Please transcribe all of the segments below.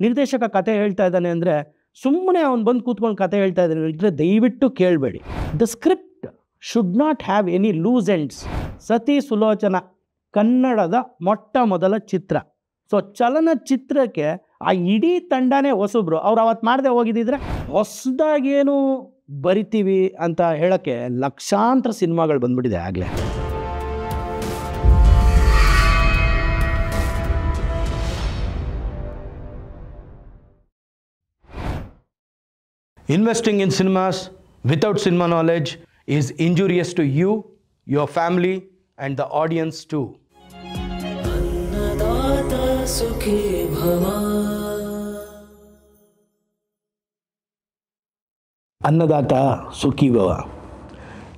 ನಿರ್ದೇಶಕ ಕತೆ ಹೇಳ್ತಾ ಇದ್ದಾನೆ ಅಂದರೆ ಸುಮ್ಮನೆ ಅವ್ನು ಬಂದು ಕೂತ್ಕೊಂಡು ಕತೆ ಹೇಳ್ತಾ ಇದ್ದಾನೆ ಅಂದರೆ ದಯವಿಟ್ಟು ಕೇಳಬೇಡಿ. The script should not have any loose ends. Sati Sulochana ಕನ್ನಡದ ಮೊಟ್ಟ ಮೊದಲ ಚಿತ್ರ. ಸೊ ಚಲನಚಿತ್ರಕ್ಕೆ ಆ ಇಡೀ ತಂಡನೇ ಹೊಸಬ್ರು. ಅವ್ರು ಅವತ್ತು ಮಾಡದೆ ಹೋಗಿದ್ದಿದ್ರೆ ಹೊಸದಾಗೇನು ಬರಿತೀವಿ ಅಂತ ಹೇಳೋಕ್ಕೆ ಲಕ್ಷಾಂತರ ಸಿನಿಮಾಗಳು ಬಂದ್ಬಿಟ್ಟಿದೆ ಆಗಲೇ. Investing in cinemas without cinema knowledge is injurious to you, your family, and the audience too. Annadata sukhi bhava. ಅನ್ನದಾತ ಸುಖಿ ಭವ.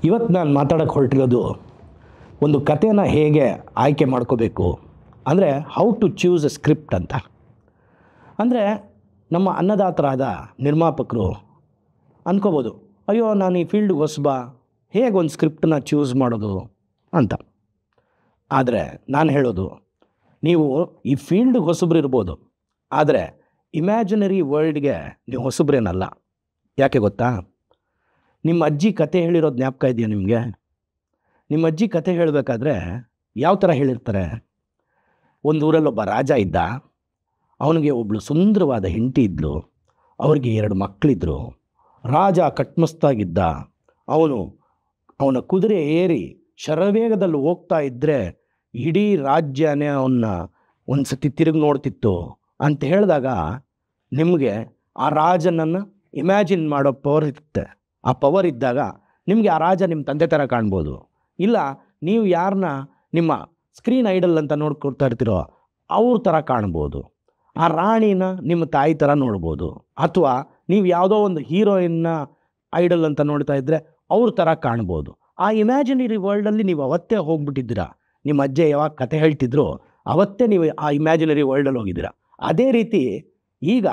ಇವತ್ತು ನಾನು ಮಾತಾಡೋಕ್ಕೆ ಹೊರಟಿರೋದು ಒಂದು ಕಥೆನ ಹೇಗೆ ಆಯ್ಕೆ ಮಾಡ್ಕೋಬೇಕು ಅಂದರೆ how to choose a script ಅಂತ. ಅಂದರೆ ನಮ್ಮ ಅನ್ನದಾತರಾದ ನಿರ್ಮಾಪಕರು ಅಂದ್ಕೋಬೋದು, ಅಯ್ಯೋ ನಾನು ಈ ಫೀಲ್ಡ್ಗೆ ಹೊಸಬ, ಹೇಗೆ ಒಂದು ಸ್ಕ್ರಿಪ್ಟನ್ನ ಚೂಸ್ ಮಾಡೋದು ಅಂತ. ಆದರೆ ನಾನು ಹೇಳೋದು, ನೀವು ಈ ಫೀಲ್ಡ್ಗೆ ಹೊಸಬ್ರು ಇರ್ಬೋದು, ಆದರೆ ಇಮ್ಯಾಜಿನರಿ ವರ್ಲ್ಡ್ಗೆ ನೀವು ಹೊಸಬ್ರೇನಲ್ಲ. ಯಾಕೆ ಗೊತ್ತಾ? ನಿಮ್ಮ ಅಜ್ಜಿ ಕತೆ ಹೇಳಿರೋದು ಜ್ಞಾಪಕ ಇದೆಯಾ ನಿಮಗೆ? ನಿಮ್ಮ ಅಜ್ಜಿ ಕತೆ ಹೇಳಬೇಕಾದ್ರೆ ಯಾವ ಥರ ಹೇಳಿರ್ತಾರೆ? ಒಂದು ಊರಲ್ಲೊಬ್ಬ ರಾಜ ಇದ್ದ, ಅವನಿಗೆ ಒಬ್ಬಳು ಸುಂದರವಾದ ಹೆಂಡತಿ ಇದ್ಲು, ಅವ್ರಿಗೆ 2 ಮಕ್ಕಳಿದ್ರು. ರಾಜ ಕಟ್ಮಸ್ತಾಗಿದ್ದ. ಅವನ ಕುದುರೆ ಏರಿ ಶರವೇಗದಲ್ಲಿ ಹೋಗ್ತಾ ಇದ್ದರೆ ಇಡೀ ರಾಜ್ಯನೇ ಅವನ್ನ ಒಂದು ಸತಿ ತಿರುಗಿ ನೋಡ್ತಿತ್ತು ಅಂತ ಹೇಳಿದಾಗ ನಿಮಗೆ ಆ ರಾಜನನ್ನು ಇಮ್ಯಾಜಿನ್ ಮಾಡೋ ಪವರ್ ಇರುತ್ತೆ. ಆ ಪವರ್ ಇದ್ದಾಗ ನಿಮಗೆ ಆ ರಾಜ ನಿಮ್ಮ ತಂದೆ ಥರ ಕಾಣ್ಬೋದು. ಇಲ್ಲ ನೀವು ಯಾರನ್ನ ನಿಮ್ಮ ಸ್ಕ್ರೀನ್ ಐಡಲ್ ಅಂತ ನೋಡ್ಕೊಳ್ತಾ ಇರ್ತೀರೋ ಅವ್ರ ಥರ ಕಾಣ್ಬೋದು. ಆ ರಾಣಿನ ನಿಮ್ಮ ತಾಯಿ ಥರ ನೋಡ್ಬೋದು. ಅಥವಾ ನೀವು ಯಾವುದೋ ಒಂದು ಹೀರೋಯಿನ್ನ ಐಡಲ್ ಅಂತ ನೋಡ್ತಾ ಇದ್ದರೆ ಅವ್ರ ಥರ ಕಾಣ್ಬೋದು. ಆ ಇಮ್ಯಾಜಿನರಿ ವರ್ಲ್ಡಲ್ಲಿ ನೀವು ಅವತ್ತೇ ಹೋಗ್ಬಿಟ್ಟಿದ್ದೀರಾ. ನಿಮ್ಮ ಅಜ್ಜೆ ಯಾವಾಗ ಕತೆ ಹೇಳ್ತಿದ್ರು ಅವತ್ತೇ ನೀವು ಆ ಇಮ್ಯಾಜಿನರಿ ವರ್ಲ್ಡಲ್ಲಿ ಹೋಗಿದ್ದೀರಾ. ಅದೇ ರೀತಿ ಈಗ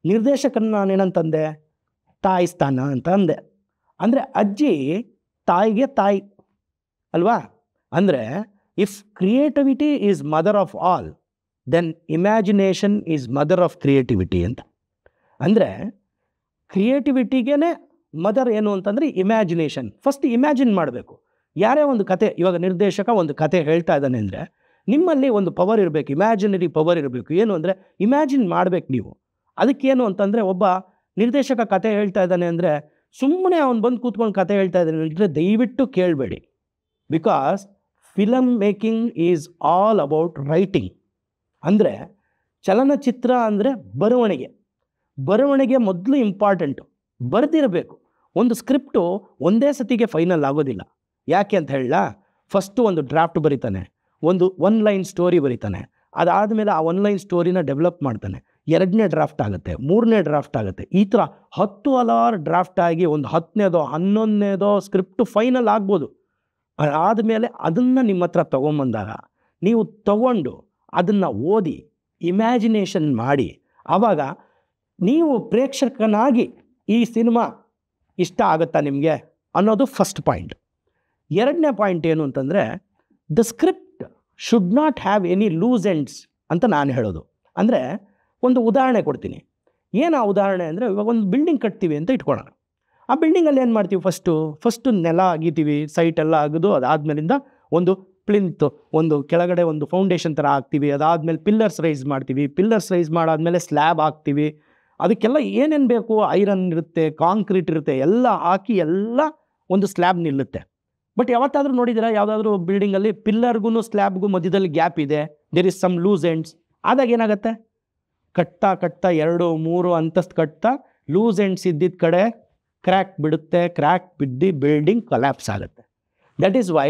ನಿರ್ದೇಶಕನ ನಾನೇನಂತಂದೆ, ತಾಯಿ ಸ್ಥಾನ ಅಂತ ಅಂದೆ. ಅಂದರೆ ಅಜ್ಜಿ ತಾಯಿಗೆ ತಾಯಿ ಅಲ್ವಾ? ಅಂದರೆ if creativity is mother of all then imagination is mother of creativity ಅಂತ. ಅಂದರೆ ಕ್ರಿಯೇಟಿವಿಟಿಗೇ ಮದರ್ ಏನು ಅಂತಂದರೆ ಇಮ್ಯಾಜಿನೇಷನ್. ಫಸ್ಟ್ ಇಮ್ಯಾಜಿನ್ ಮಾಡಬೇಕು. ಯಾರೇ ಒಂದು ಕತೆ, ಇವಾಗ ನಿರ್ದೇಶಕ ಒಂದು ಕತೆ ಹೇಳ್ತಾ ಇದ್ದಾನೆ ಅಂದರೆ ನಿಮ್ಮಲ್ಲಿ ಒಂದು ಪವರ್ ಇರಬೇಕು, ಇಮ್ಯಾಜಿನರಿ ಪವರ್ ಇರಬೇಕು. ಏನು ಅಂದರೆ ಇಮ್ಯಾಜಿನ್ ಮಾಡಬೇಕು ನೀವು. ಅದಕ್ಕೇನು ಅಂತಂದರೆ ಒಬ್ಬ ನಿರ್ದೇಶಕ ಕತೆ ಹೇಳ್ತಾ ಇದ್ದಾನೆ ಅಂದರೆ ಸುಮ್ಮನೆ ಅವ್ನು ಬಂದು ಕೂತ್ಕೊಂಡು ಕತೆ ಹೇಳ್ತಾ ಇದ್ದಾನೆ ಅಂದರೆ ದಯವಿಟ್ಟು ಕೇಳಬೇಡಿ. Because film making is all about writing. ಅಂದರೆ ಚಲನಚಿತ್ರ ಅಂದರೆ ಬರವಣಿಗೆ ಮೊದಲು ಇಂಪಾರ್ಟೆಂಟು. ಬರೆದಿರಬೇಕು. ಒಂದು ಸ್ಕ್ರಿಪ್ಟು ಒಂದೇ ಸತಿಗೆ ಫೈನಲ್ ಆಗೋದಿಲ್ಲ. ಯಾಕೆ ಅಂತ ಹೇಳಲ್ಲ, ಫಸ್ಟು ಒಂದು ಡ್ರಾಫ್ಟ್ ಬರೀತಾನೆ, ಒಂದು 1 ಲೈನ್ ಸ್ಟೋರಿ ಬರೀತಾನೆ, ಅದಾದಮೇಲೆ ಆ 1 ಲೈನ್ ಸ್ಟೋರಿನ ಡೆವಲಪ್ ಮಾಡ್ತಾನೆ, 2ನೇ ಡ್ರಾಫ್ಟ್ ಆಗುತ್ತೆ, 3ನೇ ಡ್ರಾಫ್ಟ್ ಆಗುತ್ತೆ. ಈ ಥರ 10 ಹಲವಾರು ಡ್ರಾಫ್ಟ್ ಆಗಿ ಒಂದು 10ನೇದೋ 11ನೇದೋ ಸ್ಕ್ರಿಪ್ಟು ಫೈನಲ್ ಆಗ್ಬೋದು. ಆದಮೇಲೆ ಅದನ್ನು ನಿಮ್ಮ ಹತ್ರ ತೊಗೊಂಬಂದಾಗ ನೀವು ತಗೊಂಡು ಅದನ್ನು ಓದಿ ಇಮ್ಯಾಜಿನೇಷನ್ ಮಾಡಿ ಆವಾಗ ನೀವು ಪ್ರೇಕ್ಷಕನಾಗಿ ಈ ಸಿನಿಮಾ ಇಷ್ಟ ಆಗುತ್ತಾ ನಿಮಗೆ ಅನ್ನೋದು ಫಸ್ಟ್ ಪಾಯಿಂಟ್. 2ನೇ ಪಾಯಿಂಟ್ ಏನು ಅಂತಂದರೆ the script should not have any loose ends ಅಂತ ನಾನು ಹೇಳೋದು. ಅಂದರೆ ಒಂದು ಉದಾಹರಣೆ ಕೊಡ್ತೀನಿ. ಏನು ಆ ಉದಾಹರಣೆ ಅಂದರೆ, ಇವಾಗ ಒಂದು ಬಿಲ್ಡಿಂಗ್ ಕಟ್ತೀವಿ ಅಂತ ಇಟ್ಕೊಳ್ಳೋಣ. ಆ ಬಿಲ್ಡಿಂಗಲ್ಲಿ ಏನು ಮಾಡ್ತೀವಿ, ಫಸ್ಟು ನೆಲ ಅಗಿತೀವಿ, ಸೈಟೆಲ್ಲ ಅಗಿದು ಅದಾದಮೇಲಿಂದ ಒಂದು ಪ್ಲಿಂತ್, ಒಂದು ಕೆಳಗಡೆ ಒಂದು ಫೌಂಡೇಶನ್ ಥರ ಹಾಕ್ತೀವಿ. ಅದಾದಮೇಲೆ ಪಿಲ್ಲರ್ಸ್ ರೈಸ್ ಮಾಡ್ತೀವಿ. ಪಿಲ್ಲರ್ಸ್ ರೈಸ್ ಮಾಡಾದಮೇಲೆ ಸ್ಲ್ಯಾಬ್ ಹಾಕ್ತೀವಿ. ಅದಕ್ಕೆಲ್ಲ ಏನೇನು ಬೇಕು, ಐರನ್ ಇರುತ್ತೆ, ಕಾಂಕ್ರೀಟ್ ಇರುತ್ತೆ, ಎಲ್ಲ ಹಾಕಿ ಎಲ್ಲ ಒಂದು ಸ್ಲ್ಯಾಬ್ ನಿಲ್ಲುತ್ತೆ. ಬಟ್ ಯಾವತ್ತಾದರೂ ನೋಡಿದ್ದೀರಾ ಯಾವುದಾದ್ರೂ ಬಿಲ್ಡಿಂಗಲ್ಲಿ ಪಿಲ್ಲರ್ಗೂ ಸ್ಲ್ಯಾಬ್ಗೂ ಮಧ್ಯದಲ್ಲಿ ಗ್ಯಾಪ್ ಇದೆ, there is some loose ends. ಆದಾಗ ಏನಾಗುತ್ತೆ, ಕಟ್ತಾ 2-3 ಅಂತಸ್ತು ಕಟ್ತಾ ಲೂಸ್ ಎಂಡ್ಸ್ ಇದ್ದಿದ್ದ ಕಡೆ ಕ್ರ್ಯಾಕ್ ಬಿಡುತ್ತೆ. ಕ್ರ್ಯಾಕ್ ಬಿದ್ದು ಬಿಲ್ಡಿಂಗ್ ಕೊಲ್ಯಾಪ್ಸ್ ಆಗುತ್ತೆ. That is why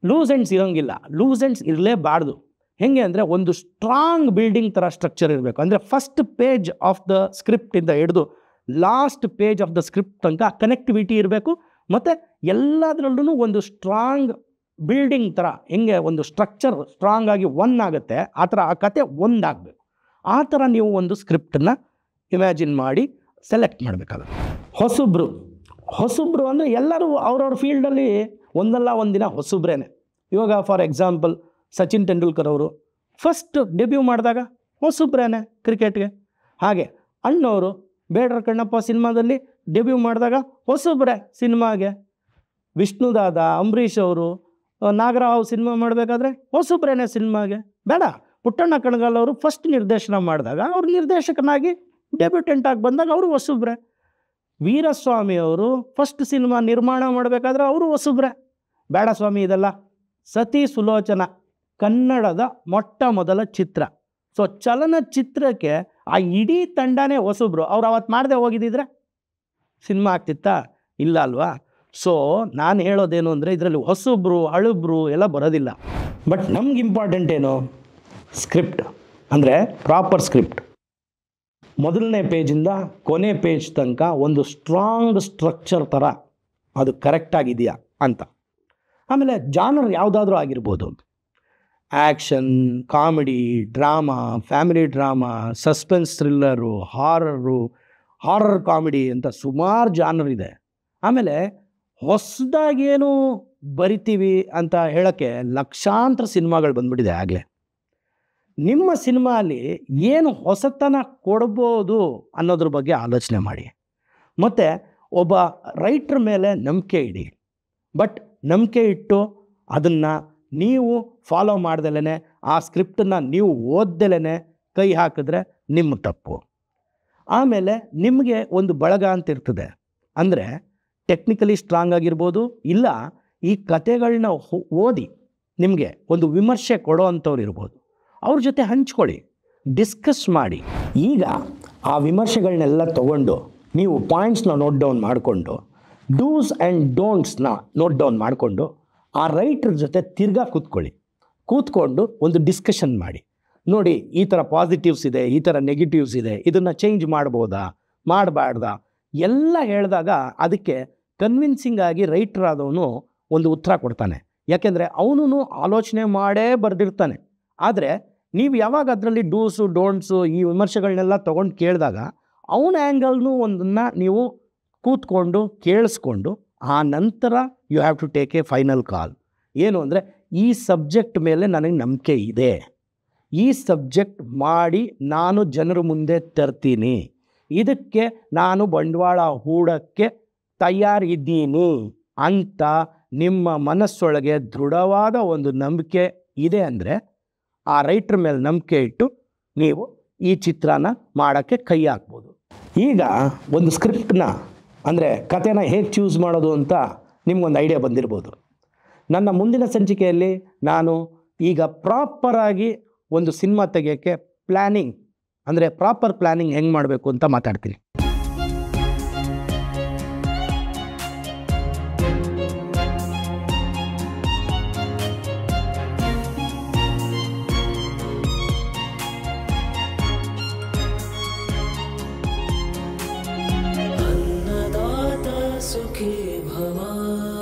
loose ends ಇರೋಂಗಿಲ್ಲ. ಲೂಸ್ ಎಂಡ್ಸ್ ಇರಲೇಬಾರ್ದು. ಹೇಗೆ ಅಂದರೆ ಒಂದು ಸ್ಟ್ರಾಂಗ್ ಬಿಲ್ಡಿಂಗ್ ಥರ ಸ್ಟ್ರಕ್ಚರ್ ಇರಬೇಕು. ಅಂದರೆ ಫಸ್ಟ್ ಪೇಜ್ ಆಫ್ ದ ಸ್ಕ್ರಿಪ್ಟಿಂದ ಹಿಡಿದು last page of the script ತನಕ ಕನೆಕ್ಟಿವಿಟಿ ಇರಬೇಕು. ಮತ್ತು ಎಲ್ಲದರಲ್ಲೂ ಒಂದು ಸ್ಟ್ರಾಂಗ್ ಬಿಲ್ಡಿಂಗ್ ಥರ, ಹೆಂಗೆ ಒಂದು ಸ್ಟ್ರಕ್ಚರ್ ಸ್ಟ್ರಾಂಗ್ ಆಗಿ ಆಗುತ್ತೆ, ಆ ಥರ ಆ ಕತೆ ಒಂದಾಗಬೇಕು. ಆ ಥರ ನೀವು ಒಂದು ಸ್ಕ್ರಿಪ್ಟನ್ನು ಇಮ್ಯಾಜಿನ್ ಮಾಡಿ ಸೆಲೆಕ್ಟ್ ಮಾಡಬೇಕಾಗುತ್ತೆ. ಹೊಸಬ್ರು ಅಂದರೆ ಎಲ್ಲರೂ ಅವ್ರವ್ರ ಫೀಲ್ಡಲ್ಲಿ ಒಂದಲ್ಲ ಒಂದಿನ ಹೊಸಬ್ರೇನೆ. ಇವಾಗ ಫಾರ್ ಎಕ್ಸಾಂಪಲ್ ಸಚಿನ್ ತೆಂಡೂಲ್ಕರ್ ಅವರು ಫಸ್ಟ್ ಡೆಬ್ಯೂ ಮಾಡಿದಾಗ ಹೊಸಬ್ರೇನೆ ಕ್ರಿಕೆಟ್ಗೆ. ಹಾಗೆ ಅಣ್ಣವರು ಬೇಡರ ಕಣ್ಣಪ್ಪ ಸಿನಿಮಾದಲ್ಲಿ ಡೆಬ್ಯೂ ಮಾಡಿದಾಗ ಹೊಸಬ್ರೆ ಸಿನಿಮಾಗೆ. ವಿಷ್ಣುದಾದ, ಅಂಬರೀಷ್ ಅವರು ನಾಗರಾವ್ ಸಿನಿಮಾ ಮಾಡಬೇಕಾದ್ರೆ ಹೊಸಬ್ರೇನೆ ಸಿನಿಮಾಗೆ. ಬೇಡ, ಪುಟ್ಟಣ್ಣ ಕಣಗಾಲ್ ಅವರು ಫಸ್ಟ್ ನಿರ್ದೇಶನ ಮಾಡಿದಾಗ ಅವ್ರು ನಿರ್ದೇಶಕನಾಗಿ ಡೆಬ್ಯೂಟೆಂಟ್ ಆಗಿ ಬಂದಾಗ ಅವರು ಹೊಸಬ್ರೆ. ವೀರಸ್ವಾಮಿ ಅವರು ಫಸ್ಟ್ ಸಿನಿಮಾ ನಿರ್ಮಾಣ ಮಾಡಬೇಕಾದ್ರೆ ಅವರು ಹೊಸಬ್ರೆ. ಬೇಡ ಸ್ವಾಮಿ ಇದೆಲ್ಲ. ಸತಿ ಸುಲೋಚನ ಕನ್ನಡದ ಮೊಟ್ಟ ಮೊದಲ ಚಿತ್ರ. ಸೊ ಚಲನಚಿತ್ರಕ್ಕೆ ಆ ಇಡೀ ತಂಡನೇ ಹೊಸಬ್ರು. ಅವ್ರು ಅವತ್ತು ಮಾಡದೆ ಹೋಗಿದ್ದಿದ್ರೆ ಸಿನಿಮಾ ಆಗ್ತಿತ್ತಾ? ಇಲ್ಲ ಅಲ್ವಾ? ಸೊ ನಾನು ಹೇಳೋದೇನು ಅಂದರೆ ಇದರಲ್ಲಿ ಹೊಸಬ್ರು ಹಳಬ್ರು ಎಲ್ಲ ಬರೋದಿಲ್ಲ. ಬಟ್ ನಮ್ಗೆ ಇಂಪಾರ್ಟೆಂಟ್ ಏನು? ಸ್ಕ್ರಿಪ್ಟ್, ಅಂದರೆ ಪ್ರಾಪರ್ ಸ್ಕ್ರಿಪ್ಟ್. ಮೊದಲನೇ ಪೇಜಿಂದ ಕೊನೆ ಪೇಜ್ ತನಕ ಒಂದು ಸ್ಟ್ರಾಂಗ್ ಸ್ಟ್ರಕ್ಚರ್ ಥರ ಅದು ಕರೆಕ್ಟಾಗಿದೆಯಾ ಅಂತ. ಆಮೇಲೆ ಜಾನರ್ ಯಾವುದಾದ್ರೂ ಆಗಿರ್ಬೋದು. Action, comedy, drama, family drama, suspense thriller, horror comedy ಅಂತ ಸುಮಾರು ಜಾನರ್ ಇದೆ. ಆಮೇಲೆ ಹೊಸದಾಗೇನು ಬರಿತೀವಿ ಅಂತ ಹೇಳೋಕ್ಕೆ ಲಕ್ಷಾಂತರ ಸಿನಿಮಾಗಳು ಬಂದ್ಬಿಟ್ಟಿದೆ ಆಗಲೇ. ನಿಮ್ಮ ಸಿನಿಮಾಲಿ ಏನು ಹೊಸತನ ಕೊಡ್ಬೋದು ಅನ್ನೋದ್ರ ಬಗ್ಗೆ ಆಲೋಚನೆ ಮಾಡಿ. ಮತ್ತು ಒಬ್ಬ ರೈಟ್ರ್ ಮೇಲೆ ನಂಬಿಕೆ ಇಡಿ. ಬಟ್ ನಂಬಿಕೆ ಇಟ್ಟು ಅದನ್ನು ನೀವು ಫಾಲೋ ಮಾಡ್ದಲೇ, ಆ ಸ್ಕ್ರಿಪ್ಟನ್ನು ನೀವು ಓದ್ದಲೇ ಕೈ ಹಾಕಿದ್ರೆ ನಿಮ್ಮ ತಪ್ಪು. ಆಮೇಲೆ ನಿಮಗೆ ಒಂದು ಬಳಗ ಅಂತ ಇರ್ತದೆ. ಅಂದರೆ ಟೆಕ್ನಿಕಲಿ ಸ್ಟ್ರಾಂಗ್ ಆಗಿರ್ಬೋದು, ಇಲ್ಲ ಈ ಕತೆಗಳನ್ನ ಓದಿ ನಿಮಗೆ ಒಂದು ವಿಮರ್ಶೆ ಕೊಡೋ ಅಂಥವ್ರು ಇರ್ಬೋದು. ಅವ್ರ ಜೊತೆ ಹಂಚ್ಕೊಳ್ಳಿ, ಡಿಸ್ಕಸ್ ಮಾಡಿ. ಈಗ ಆ ವಿಮರ್ಶೆಗಳನ್ನೆಲ್ಲ ತೊಗೊಂಡು ನೀವು ಪಾಯಿಂಟ್ಸ್ನ ನೋಟ್ ಡೌನ್ ಮಾಡಿಕೊಂಡು, ಡೂಸ್ ಆ್ಯಂಡ್ ಡೋಂಟ್ಸ್ನ ನೋಟ್ ಡೌನ್ ಮಾಡಿಕೊಂಡು ಆ ರೈಟ್ರ್ ಜೊತೆ ತಿರ್ಗಾ ಕೂತ್ಕೊಂಡು ಒಂದು ಡಿಸ್ಕಷನ್ ಮಾಡಿ. ನೋಡಿ, ಈ ಥರ ಪಾಸಿಟಿವ್ಸ್ ಇದೆ, ಈ ಥರ ನೆಗೆಟಿವ್ಸ್ ಇದೆ, ಇದನ್ನು ಚೇಂಜ್ ಮಾಡ್ಬೋದಾ, ಮಾಡಬಾರ್ದಾ ಎಲ್ಲ ಹೇಳಿದಾಗ ಅದಕ್ಕೆ ಕನ್ವಿನ್ಸಿಂಗ್ ಆಗಿ ರೈಟ್ರ್ ಆದವನು ಒಂದು ಉತ್ತರ ಕೊಡ್ತಾನೆ. ಯಾಕೆಂದರೆ ಅವನು ಆಲೋಚನೆ ಮಾಡೇ ಬರೆದಿರ್ತಾನೆ. ಆದರೆ ನೀವು ಯಾವಾಗ ಅದರಲ್ಲಿ ಡೂಸು ಡೋಂಟ್ಸು ಈ ವಿಮರ್ಶೆಗಳನ್ನೆಲ್ಲ ತೊಗೊಂಡು ಕೇಳಿದಾಗ ಅವನ ಆ್ಯಂಗಲ್ನೂ ಒಂದನ್ನು ನೀವು ಕೂತ್ಕೊಂಡು ಕೇಳಿಸ್ಕೊಂಡು ಆ ನಂತರ you have to take a final call. ಏನು ಅಂದರೆ, ಈ ಸಬ್ಜೆಕ್ಟ್ ಮೇಲೆ ನನಗೆ ನಂಬಿಕೆ ಇದೆ, ಈ ಸಬ್ಜೆಕ್ಟ್ ಮಾಡಿ ನಾನು ಜನರ ಮುಂದೆ ತರ್ತೀನಿ, ಇದಕ್ಕೆ ನಾನು ಬಂಡವಾಳ ಹೂಡೋಕ್ಕೆ ತಯಾರಿದ್ದೀನಿ ಅಂತ ನಿಮ್ಮ ಮನಸ್ಸೊಳಗೆ ದೃಢವಾದ ಒಂದು ನಂಬಿಕೆ ಇದೆ ಅಂದರೆ ಆ ರೈಟ್ರ್ ಮೇಲೆ ನಂಬಿಕೆ ಇಟ್ಟು ನೀವು ಈ ಚಿತ್ರನ ಮಾಡೋಕ್ಕೆ ಕೈ ಹಾಕ್ಬೋದು. ಈಗ ಒಂದು ಸ್ಕ್ರಿಪ್ಟನ್ನ, ಅಂದರೆ ಕಥೆನ ಹೇಗೆ ಚೂಸ್ ಮಾಡೋದು ಅಂತ ನಿಮ್ಗೊಂದು ಐಡಿಯಾ ಬಂದಿರ್ಬೋದು. ನನ್ನ ಮುಂದಿನ ಸಂಚಿಕೆಯಲ್ಲಿ ನಾನು ಈಗ ಪ್ರಾಪರಾಗಿ ಒಂದು ಸಿನಿಮಾ ತೆಗೆಯೋಕ್ಕೆ ಪ್ಲ್ಯಾನಿಂಗ್, ಅಂದರೆ ಪ್ರಾಪರ್ ಪ್ಲ್ಯಾನಿಂಗ್ ಹೆಂಗೆ ಮಾಡಬೇಕು ಅಂತ ಮಾತಾಡ್ತೀನಿ. सुखी भवा।